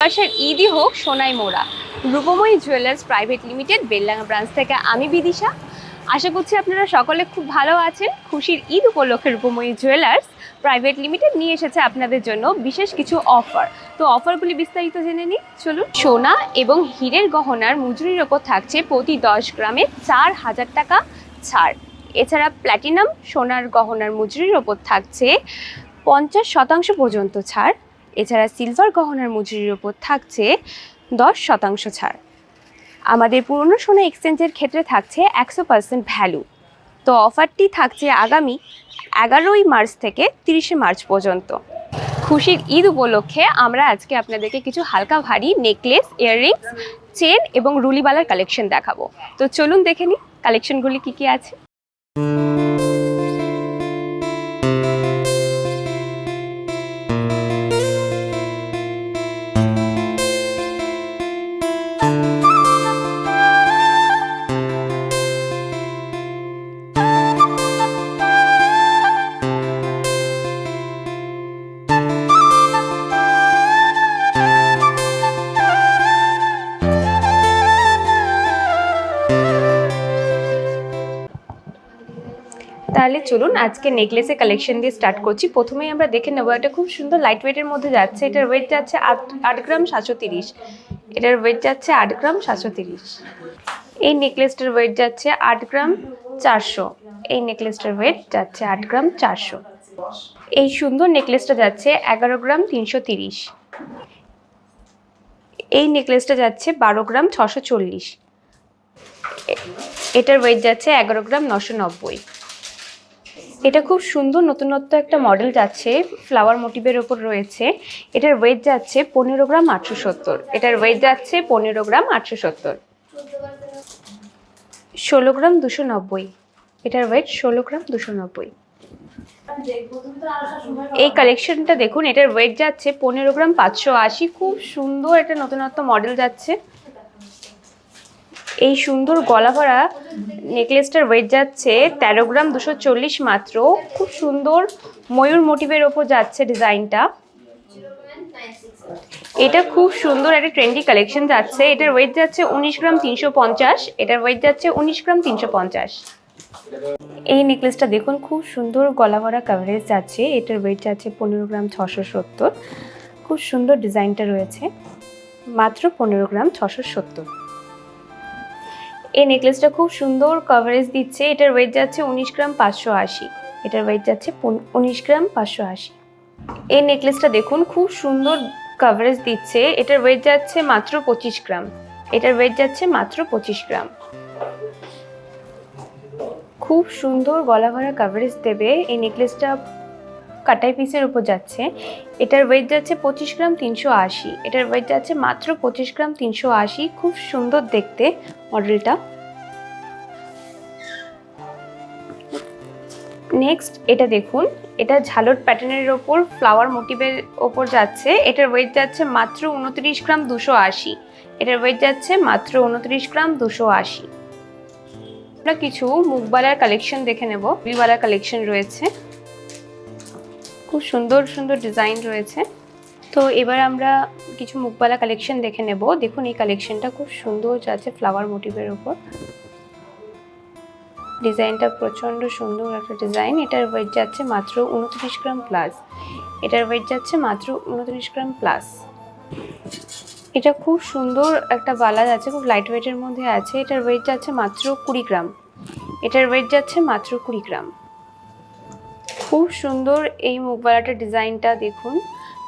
বর্ষের ঈদই হোক সোনায় মোড়া। Rupmoyee jewellers private limited Beldanga branch থেকে আমি বিদিশা। আশা করছি আপনারা সকলে খুব ভালো আছেন। খুশির ঈদ উপলক্ষে রূপময়ী জুয়েলার্স প্রাইভেট লিমিটেড নিয়ে এসেছে আপনাদের জন্য বিশেষ কিছু অফার। তো অফারগুলি বিস্তারিত জেনে নিই চলুন। সোনা এবং হীরের গহনার মজুরির ওপর থাকছে প্রতি 10 গ্রামে 4000 টাকা ছাড়। এছাড়া প্ল্যাটিনাম সোনার গহনার মজুরির ওপর থাকছে 50% পর্যন্ত ছাড়। এছাড়া সিলভার গহনার মজুরির ওপর থাকছে 10% ছাড়। আমাদের পুরনো সোনা এক্সচেঞ্জের ক্ষেত্রে থাকছে 100% ভ্যালু। তো অফারটি থাকছে আগামী 11ই মার্চ থেকে 30শে মার্চ পর্যন্ত। খুশির ঈদ উপলক্ষে আমরা আজকে আপনাদেরকে কিছু হালকা ভারী নেকলেস, ইয়াররিংস, চেন এবং রুলিবালার কালেকশন দেখাবো। তো চলুন দেখে নিই কালেকশনগুলি কী কী আছে। তাহলে চলুন আজকে নেকলেসের কালেকশন দিয়ে স্টার্ট করছি। প্রথমেই আমরা দেখে নেবো, একটা খুব সুন্দর লাইট ওয়েটের মধ্যে যাচ্ছে। এটার ওয়েট যাচ্ছে 8 গ্রাম 730। এটার ওয়েট যাচ্ছে 8 গ্রাম 730। এই নেকলেসটার ওয়েট যাচ্ছে 8 গ্রাম 400। এই নেকলেসটার ওয়েট যাচ্ছে 8 গ্রাম 400। এই সুন্দর নেকলেসটা যাচ্ছে 11 গ্রাম 330। এই নেকলেসটা যাচ্ছে 12 গ্রাম 640। এটার ওয়েট যাচ্ছে 11 গ্রাম 990। এটা খুব সুন্দর নতুনত্ব একটা মডেল যাচ্ছে, ফ্লাওয়ার মোটিভের ওপর রয়েছে। এটার ওয়েট যাচ্ছে 15 গ্রাম 870। এটার ওয়েট যাচ্ছে 15 গ্রাম 870। 16 গ্রাম 290। এটার ওয়েট 16 গ্রাম 290। এই কালেকশনটা দেখুন, এটার ওয়েট যাচ্ছে 15 গ্রাম 580। খুব সুন্দর একটা নতুনত্ব মডেল যাচ্ছে। এই সুন্দর গলা ভরা নেকলেসটার ওয়েট যাচ্ছে 13 গ্রাম 240 মাত্র। খুব সুন্দর ময়ূর মোটিভের ওপর যাচ্ছে ডিজাইনটা। এটা খুব সুন্দর একটা ট্রেন্ডি কালেকশন যাচ্ছে। এটার ওয়েট যাচ্ছে 19 গ্রাম 350। এটার ওয়েট যাচ্ছে 19 গ্রাম 350। এই নেকলেসটা দেখুন, খুব সুন্দর গলা ভরা কভারেজ যাচ্ছে। এটার ওয়েট যাচ্ছে 15 গ্রাম 670। খুব সুন্দর ডিজাইনটা রয়েছে, মাত্র 15 গ্রাম 670। এই নেকলেসটা খুব সুন্দর কভারেজ দিচ্ছে। এটার ওয়েট যাচ্ছে 19 গ্রাম 580। এটার ওয়েট যাচ্ছে 19 গ্রাম 580। এই নেকলেসটা দেখুন, খুব সুন্দর কভারেজ দিচ্ছে। এটার ওয়েট যাচ্ছে মাত্র 25 গ্রাম। এটার ওয়েট যাচ্ছে মাত্র 25 গ্রাম। খুব সুন্দর গলা ভরা কভারেজ দেবে। এই নেকলেসটা কাটাই পিসের উপর যাচ্ছে। এটার ওয়েট যাচ্ছে 25 গ্রাম 380। এটার ওয়েট যাচ্ছে মাত্র 25 গ্রাম 380। খুব সুন্দর দেখতে মডেলটা। নেক্সট এটা দেখুন, এটা ঝালট প্যাটার্নের ওপর ফ্লাওয়ার মোটিভের ওপর যাচ্ছে। এটার ওয়েট যাচ্ছে মাত্র 29 গ্রাম 280। এটার ওয়েট যাচ্ছে মাত্র 29 গ্রাম 280। আমরা কিছু মুখবালার কালেকশন দেখে নেব। মুখবালার কালেকশন রয়েছে, খুব সুন্দর সুন্দর ডিজাইন রয়েছে। তো এবার আমরা কিছু মুখবালা কালেকশন দেখে নেব। দেখুন এই কালেকশনটা খুব সুন্দর যাচ্ছে ফ্লাওয়ার মোটিভের ওপর। ডিজাইনটা প্রচণ্ড সুন্দর একটা ডিজাইন। এটার ওয়েট যাচ্ছে মাত্র 29 গ্রাম প্লাস। এটার ওয়েট যাচ্ছে মাত্র 29 গ্রাম প্লাস। এটা খুব সুন্দর একটা বালা যাচ্ছে, খুব লাইট ওয়েটের মধ্যে আছে। এটার ওয়েট যাচ্ছে মাত্র 20 গ্রাম। এটার ওয়েট যাচ্ছে মাত্র 20 গ্রাম। খুব সুন্দর এই মুখবালাটার ডিজাইনটা দেখুন।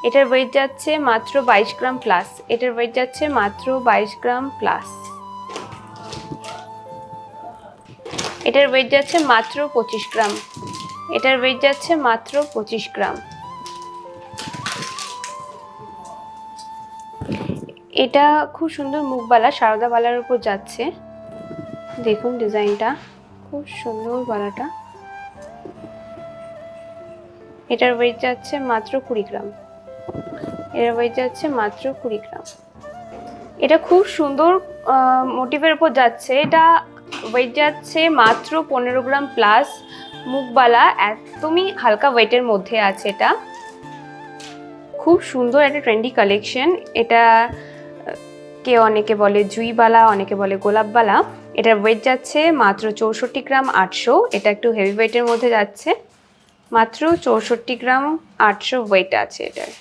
এটার ওয়েট যাচ্ছে মাত্র 22 গ্রাম প্লাস। এটার ওয়েট যাচ্ছে মাত্র 22 গ্রাম প্লাস। এটার ওয়েট যাচ্ছে মাত্র 25 গ্রাম। এটার ওয়েট যাচ্ছে মাত্র 25 গ্রাম। এটা খুব সুন্দর মুখবালা সারদা বালার উপর যাচ্ছে। দেখুন ডিজাইনটা খুব সুন্দর বালাটা। এটার ওয়েট যাচ্ছে মাত্র 20 গ্রাম। এটার ওয়েট যাচ্ছে মাত্র 20 গ্রাম। এটা খুব সুন্দর মোটিভের উপর যাচ্ছে। এটা ওয়েট যাচ্ছে মাত্র 15 গ্রাম প্লাস। মুখবালা একদমই হালকা ওয়েটের মধ্যে আছে। এটা খুব সুন্দর একটা ট্রেন্ডি কালেকশন। এটা কে অনেকে বলে জুইবালা, অনেকে বলে গোলাপবালা। এটার ওয়েট যাচ্ছে মাত্র 64 গ্রাম 800। এটা একটু হেভি ওয়েটের মধ্যে যাচ্ছে, মাত্র 64 গ্রাম 800 ওয়েট আছে এটার।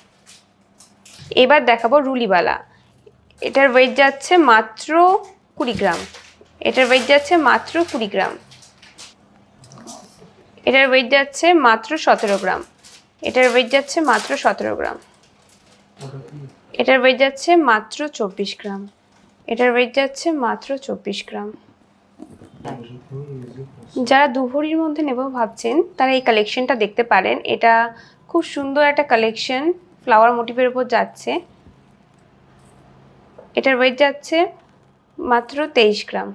এবার দেখাবো রুলিবালা। এটার ওয়েট যাচ্ছে মাত্র 20 গ্রাম। এটার ওয়েট যাচ্ছে মাত্র 20 গ্রাম। এটার ওয়েট যাচ্ছে মাত্র 17 গ্রাম। এটার ওয়েট যাচ্ছে মাত্র 17 গ্রাম। এটার ওয়েট যাচ্ছে মাত্র 24 গ্রাম। এটার ওয়েট যাচ্ছে মাত্র 24 গ্রাম। যারা দুভরির মধ্যে নেব ভাবছেন তারা এই কালেকশনটা দেখতে পারেন। এটা খুব সুন্দর একটা কালেকশন, ফ্লাওয়ার মোটিভের উপর যাচ্ছে। এটার ওয়েট যাচ্ছে মাত্র 23 গ্রাম।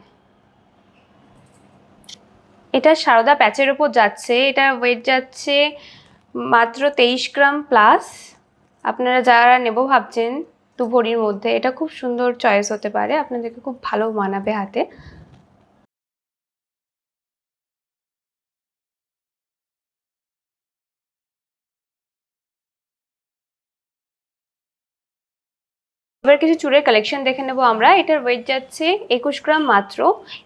এটা সারদা প্যাচের উপর যাচ্ছে। এটা ওয়েট যাচ্ছে মাত্র 23 গ্রাম প্লাস। আপনারা যারা নেব ভাবছেন দুভরির মধ্যে, এটা খুব সুন্দর চয়েস হতে পারে, আপনাদেরকে খুব ভালো মানাবে হাতে। এবার কিছু চুড়ের কালেকশন দেখে নেব আমরা। এটার ওয়েট যাচ্ছে 21 গ্রাম মাত্র।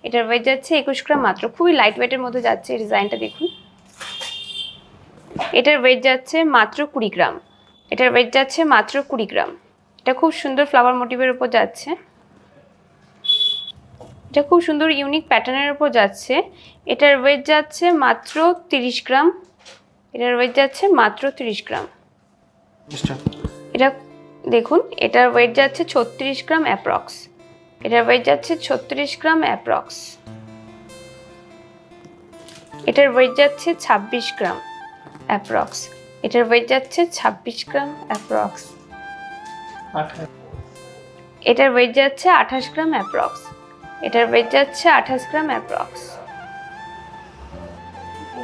এটার ওয়েট যাচ্ছে 21 গ্রাম মাত্র। খুবই লাইট ওয়েটের মধ্যে যাচ্ছে, ডিজাইনটা দেখুন। এটার ওয়েট যাচ্ছে মাত্র 20 গ্রাম। এটার ওয়েট যাচ্ছে মাত্র 20 গ্রাম। এটা খুব সুন্দর ফ্লাওয়ার মোটিভের উপর যাচ্ছে। এটা খুব সুন্দর ইউনিক প্যাটার্নের উপর যাচ্ছে। এটার ওয়েট যাচ্ছে মাত্র 30 গ্রাম। এটার ওয়েট যাচ্ছে মাত্র 30 গ্রাম। এটা দেখুন, এটার ওয়েট যাচ্ছে 36 গ্রাম অ্যাপ্রক্স। এটার ওয়েট যাচ্ছে 36 গ্রাম অ্যাপ্রক্স। এটার ওয়েট যাচ্ছে 26 গ্রাম অ্যাপ্রক্স। এটার ওয়েট যাচ্ছে 26 গ্রাম অ্যাপ্রক্স। এটার ওয়েট যাচ্ছে 28 গ্রাম অ্যাপ্রক্স। এটার ওয়েট যাচ্ছে 28 গ্রাম অ্যাপ্রক্স।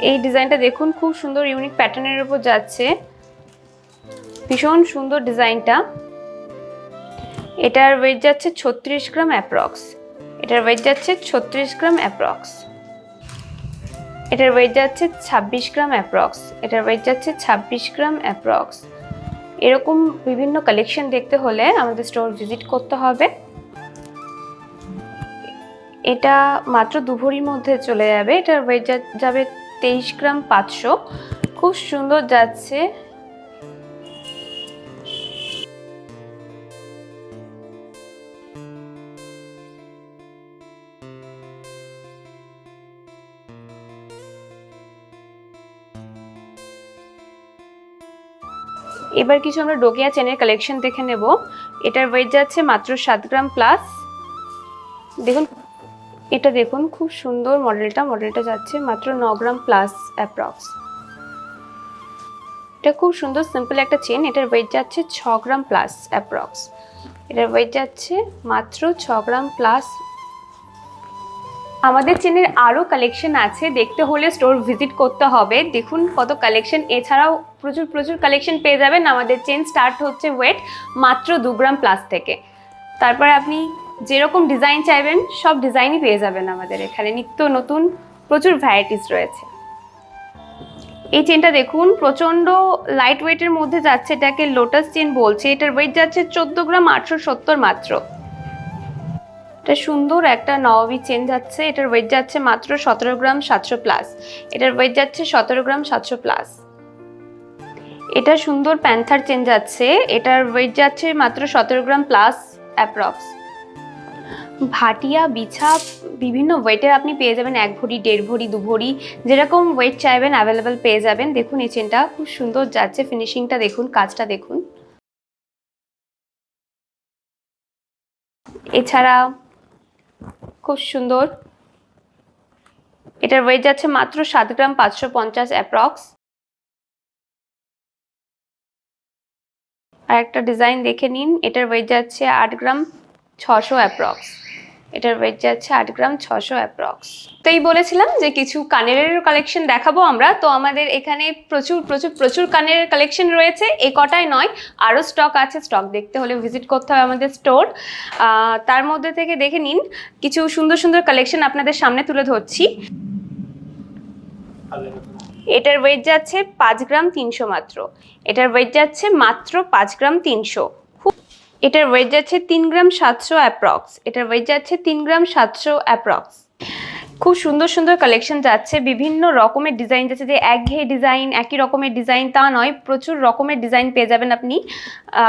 এই ডিজাইনটা দেখুন, খুব সুন্দর ইউনিক প্যাটার্নের উপর যাচ্ছে, ভীষণ সুন্দর ডিজাইনটা। এটার ওয়েট যাচ্ছে 36 গ্রাম অ্যাপ্রক্স। এটার ওয়েট যাচ্ছে 36 গ্রাম অ্যাপ্রক্স। এটার ওয়েট যাচ্ছে 26 গ্রাম অ্যাপ্রক্স। এটার ওয়েট যাচ্ছে 26 গ্রাম অ্যাপ্রক্স। এরকম বিভিন্ন কালেকশন দেখতে হলে আমাদের স্টোর ভিজিট করতে হবে। এটা মাত্র দুভরির মধ্যে চলে যাবে। এটার ওয়েট যাবে 23 গ্রাম 500। খুব সুন্দর যাচ্ছে। এবার কিছু আমরা ডোকিয়া চেনের কালেকশন দেখে নেব। এটার ওয়েট যাচ্ছে মাত্র 7 গ্রাম প্লাস। দেখুন, এটা দেখুন, খুব সুন্দর মডেলটা যাচ্ছে মাত্র 9 গ্রাম প্লাস অ্যাপ্রক্স। এটা খুব সুন্দর সিম্পল একটা চেন। এটার ওয়েট যাচ্ছে 6 গ্রাম প্লাস অ্যাপ্রক্স। এটার ওয়েট যাচ্ছে মাত্র 6 গ্রাম প্লাস। আমাদের চেনের আরও কালেকশন আছে, দেখতে হলে স্টোর ভিজিট করতে হবে। দেখুন কত কালেকশন। এছাড়াও প্রচুর কালেকশন পেয়ে যাবেন। আমাদের চেন স্টার্ট হচ্ছে ওয়েট মাত্র 2 গ্রাম প্লাস থেকে। তারপরে আপনি যেরকম ডিজাইন চাইবেন সব ডিজাইনই পেয়ে যাবেন আমাদের এখানে। নিত্য নতুন প্রচুর ভ্যারাইটিস রয়েছে। এই চেনটা দেখুন, প্রচণ্ড লাইট ওয়েটের মধ্যে যাচ্ছে। এটাকে লোটাস চেন বলছে। এটার ওয়েট যাচ্ছে 14 গ্রাম 870 মাত্র। এটা সুন্দর একটা নবাবী চেন যাচ্ছে। এটার ওয়েট যাচ্ছে মাত্র 17 গ্রাম 700 প্লাস। এটার ওয়েট যাচ্ছে 17 গ্রাম 700 প্লাস। এটা সুন্দর প্যান্থার চেন যাচ্ছে। এটার ওয়েট যাচ্ছে মাত্র 17 গ্রাম প্লাস অ্যাপ্রক্স। ভাটিয়া বিছা বিভিন্ন ওয়েটের আপনি পেয়ে যাবেন। 1 ভরি, 1.5 ভরি, 2 ভরি, যেরকম ওয়েট চাইবেন অ্যাভেলেবেল পেয়ে যাবেন। দেখুন এই চেনটা খুব সুন্দর যাচ্ছে। ফিনিশিংটা দেখুন, কাজটা দেখুন। এছাড়া খুব সুন্দর, এটার ওয়েট যাচ্ছে মাত্র 7 গ্রাম 550 অ্যাপ্রক্স। আর একটা ডিজাইন দেখে নিন। এটার ওয়েট যাচ্ছে 8 গ্রাম 600 অ্যাপ্রক্স। এটার ওয়েট যাচ্ছে 8 গ্রাম 600 অ্যাপ্রক্স। তো এই বলেছিলাম যে কিছু কানের কালেকশন দেখাবো আমরা। তো আমাদের এখানে প্রচুর কানের কালেকশন রয়েছে। এই কটাই নয়, আরও স্টক আছে। স্টক দেখতে হলে ভিজিট করতে হবে আমাদের স্টোর। তার মধ্যে থেকে দেখে নিন, কিছু সুন্দর কালেকশন আপনাদের সামনে তুলে ধরছি। এটার ওয়েট যাচ্ছে 5 গ্রাম 300 মাত্র। এটার ওয়েট যাচ্ছে মাত্র 5 গ্রাম 300। এটার ওয়েট যাচ্ছে 3 গ্রাম 700 অ্যাপ্রক্স। এটার ওয়েট যাচ্ছে 3 গ্রাম 700 অ্যাপ্রক্স। খুব সুন্দর সুন্দর কালেকশন যাচ্ছে, বিভিন্ন রকমের ডিজাইন যাচ্ছে, যে একঘেয়ে ডিজাইন একই রকমের ডিজাইন তা নয়, প্রচুর রকমের ডিজাইন পেয়ে যাবেন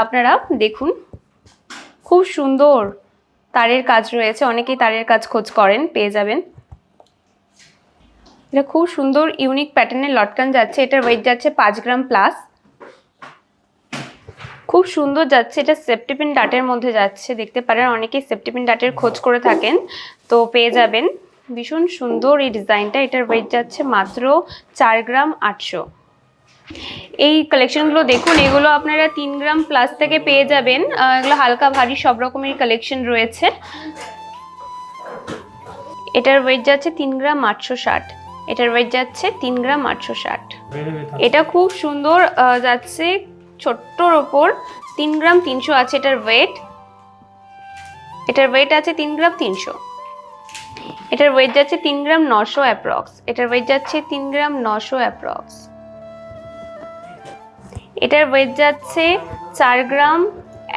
আপনারা দেখুন। খুব সুন্দর তারের কাজ রয়েছে, অনেকেই তারের কাজ খোঁজ করেন, পেয়ে যাবেন। এটা খুব সুন্দর ইউনিক প্যাটার্নের লটকান যাচ্ছে, এটার ওয়েট যাচ্ছে 5 গ্রাম প্লাস। খুব সুন্দর যাচ্ছে, এটা সেফটি পিন ডাটের মধ্যে যাচ্ছে, দেখতে পারেন অনেকেই সেফটি পিন ডাটের খোঁজ করে থাকেন, তো পেয়ে যাবেন। ভীষণ সুন্দর এই ডিজাইনটা। এটার ওয়েট যাচ্ছে মাত্র 4 গ্রাম 800। এই কালেকশনগুলো দেখুন, এগুলো আপনারা 3 গ্রাম প্লাস থেকে পেয়ে যাবেন। এগুলো হালকা ভারী সব রকমের কালেকশন রয়েছে। এটার ওয়েট যাচ্ছে 3 গ্রাম 860। এটার ওয়েট যাচ্ছে 3 গ্রাম 860। এটা খুব সুন্দর যাচ্ছে, ছোট্টর ওপর 3 গ্রাম 300 আছে এটার ওয়েট। এটার ওয়েট আছে 3 গ্রাম 300। এটার ওয়েট যাচ্ছে 3 গ্রাম 900 অ্যাপ্রক্স। এটার ওয়েট যাচ্ছে 3 গ্রাম 900 অ্যাপ্রক্স। এটার ওয়েট যাচ্ছে 4 গ্রাম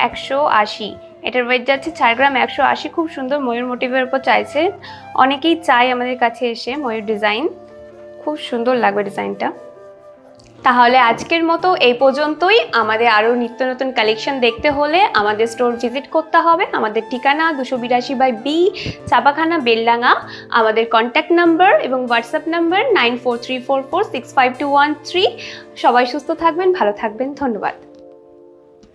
180। এটার ওয়েট যাচ্ছে 4 গ্রাম 180। খুব সুন্দর ময়ূর মোটিভের উপর চাইছে, অনেকেই চাই আমাদের কাছে এসে ময়ূর ডিজাইন, খুব সুন্দর লাগবে ডিজাইনটা। তাহলে আজকের মতো এই পর্যন্তই। আমাদের আরও নিত্য নতুন কালেকশন দেখতে হলে আমাদের স্টোর ভিজিট করতে হবে। আমাদের ঠিকানা 282/B, ছাপাখানা, বেলডাঙ্গা। আমাদের কন্ট্যাক্ট নাম্বার এবং হোয়াটসঅ্যাপ নাম্বার 9434465213। সবাই সুস্থ থাকবেন, ভালো থাকবেন, ধন্যবাদ।